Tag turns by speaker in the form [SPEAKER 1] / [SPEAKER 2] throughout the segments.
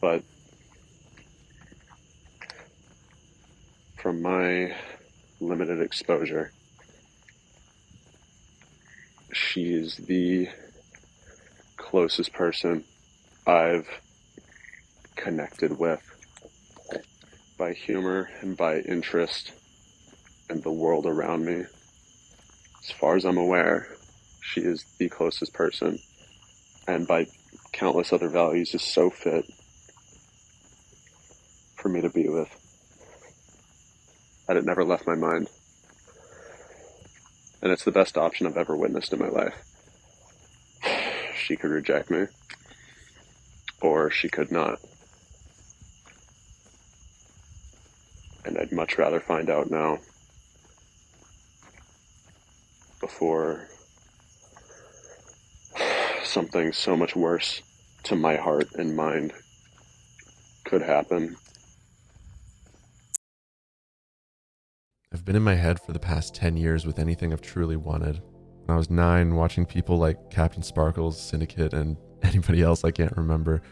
[SPEAKER 1] But from my limited exposure, she's the closest person I've connected with by humor and by interest in the world around me. As far as I'm aware, she is the closest person, and by countless other values is so fit for me to be with that it never left my mind. And it's the best option I've ever witnessed in my life. She could reject me, or she could not. And I'd much rather find out now before something so much worse to my heart and mind could happen.
[SPEAKER 2] I've been in my head for the past 10 years with anything I've truly wanted. When I was 9, watching people like Captain Sparkles, Syndicate, and anybody else I can't remember,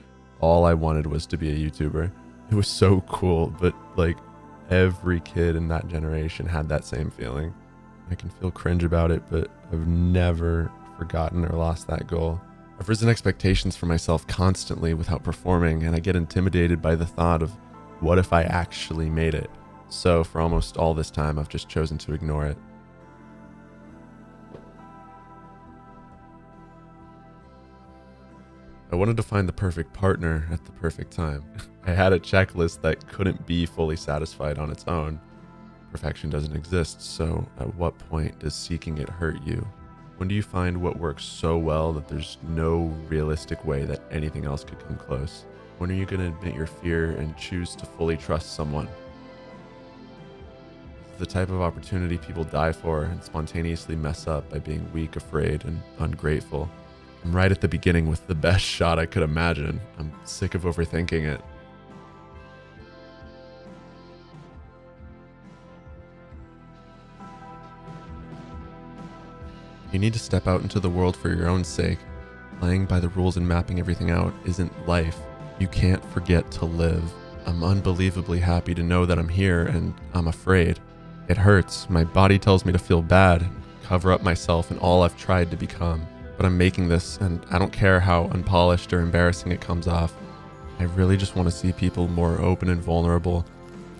[SPEAKER 2] all I wanted was to be a YouTuber. It was so cool, but like every kid in that generation had that same feeling. I can feel cringe about it, but I've never forgotten or lost that goal. I've risen expectations for myself constantly without performing, and I get intimidated by the thought of what if I actually made it? So for almost all this time, I've just chosen to ignore it. I wanted to find the perfect partner at the perfect time. I had a checklist that couldn't be fully satisfied on its own. Perfection doesn't exist, so at what point does seeking it hurt you? When do you find what works so well that there's no realistic way that anything else could come close? When are you going to admit your fear and choose to fully trust someone? The type of opportunity people die for and spontaneously mess up by being weak, afraid, and ungrateful. I'm right at the beginning with the best shot I could imagine. I'm sick of overthinking it. You need to step out into the world for your own sake. Playing by the rules and mapping everything out isn't life. You can't forget to live. I'm unbelievably happy to know that I'm here, and I'm afraid. It hurts. My body tells me to feel bad, cover up myself and all I've tried to become. But I'm making this, and I don't care how unpolished or embarrassing it comes off. I really just want to see people more open and vulnerable,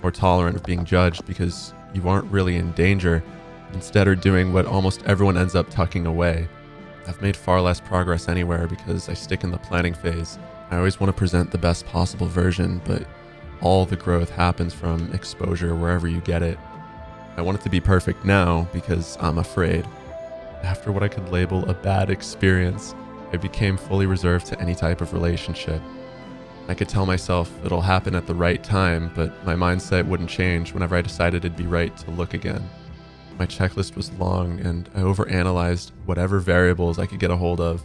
[SPEAKER 2] more tolerant of being judged, because you aren't really in danger. Instead are doing what almost everyone ends up tucking away. I've made far less progress anywhere because I stick in the planning phase. I always want to present the best possible version, but all the growth happens from exposure wherever you get it. I want it to be perfect now because I'm afraid. After what I could label a bad experience, I became fully reserved to any type of relationship. I could tell myself it'll happen at the right time, but my mindset wouldn't change whenever I decided it'd be right to look again. My checklist was long, and I overanalyzed whatever variables I could get a hold of.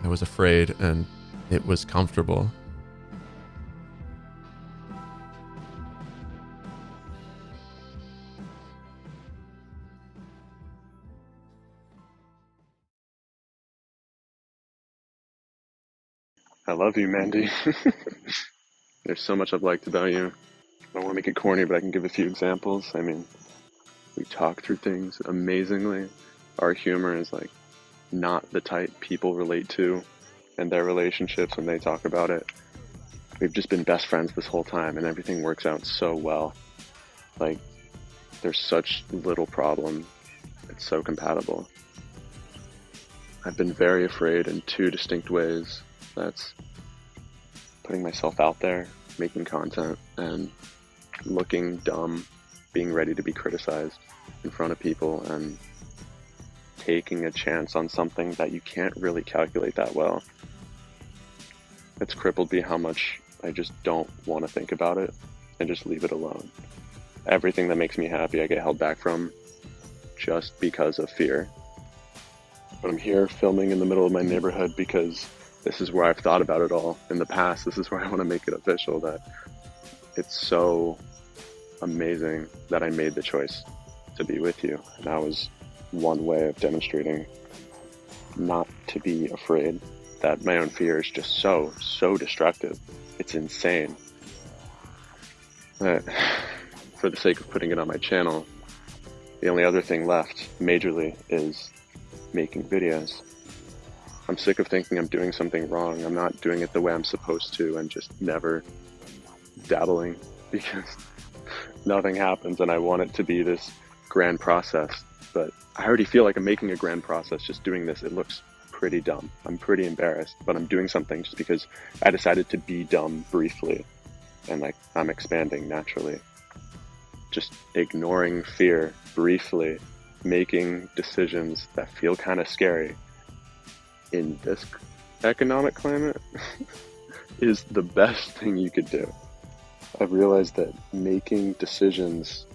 [SPEAKER 2] I was afraid, and it was comfortable.
[SPEAKER 1] I love you, Mandy. There's so much I've liked about you. I don't want to make it corny, but I can give a few examples. I mean, we talk through things amazingly. Our humor is like not the type people relate to in their relationships when they talk about it. We've just been best friends this whole time, and everything works out so well. Like, there's such little problem. It's so compatible. I've been very afraid in two distinct ways. That's putting myself out there, making content, and looking dumb, being ready to be criticized in front of people, and taking a chance on something that you can't really calculate that well. It's crippled me how much I just don't want to think about it and just leave it alone. Everything that makes me happy I get held back from just because of fear. But I'm here filming in the middle of my neighborhood because this is where I've thought about it all in the past. This is where I want to make it official, that it's so amazing that I made the choice to be with you. And that was one way of demonstrating not to be afraid, that my own fear is just so destructive. It's insane. But for the sake of putting it on my channel, the only other thing left, majorly, is making videos. I'm sick of thinking I'm doing something wrong. I'm not doing it the way I'm supposed to, and just never dabbling, because nothing happens, and I want it to be this grand process. But I already feel like I'm making a grand process just doing this. It looks pretty dumb. I'm pretty embarrassed, but I'm doing something just because I decided to be dumb briefly, and like I'm expanding naturally. Just ignoring fear briefly, making decisions that feel kind of scary in this economic climate is the best thing you could do. I've realized that making decisions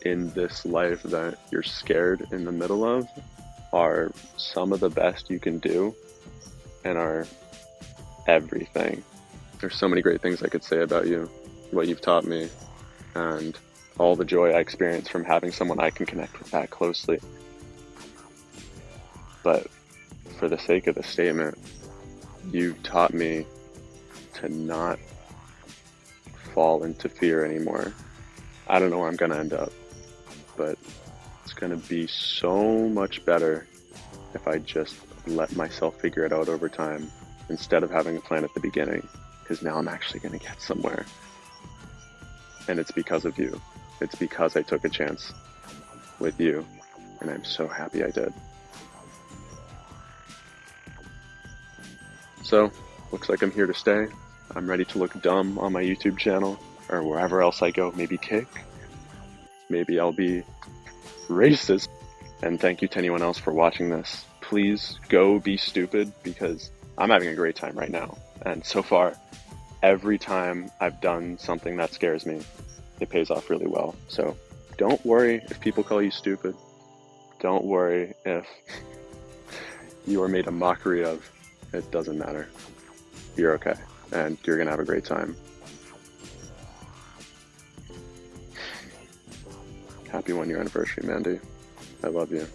[SPEAKER 1] in this life that you're scared in the middle of are some of the best you can do, and are everything. There's so many great things I could say about you, what you've taught me, and all the joy I experience from having someone I can connect with that closely. But for the sake of the statement, you taught me to not fall into fear anymore. I don't know where I'm gonna end up, but it's gonna be so much better if I just let myself figure it out over time instead of having a plan at the beginning, because now I'm actually gonna get somewhere. And it's because of you. It's because I took a chance with you, and I'm so happy I did. So, looks like I'm here to stay. I'm ready to look dumb on my YouTube channel, or wherever else I go, maybe kick. Maybe I'll be racist. And thank you to anyone else for watching this. Please go be stupid, because I'm having a great time right now. And so far, every time I've done something that scares me, it pays off really well. So don't worry if people call you stupid. Don't worry if you are made a mockery of. It doesn't matter. You're okay, and you're gonna have a great time. Happy 1-year anniversary, Mandy. I love you.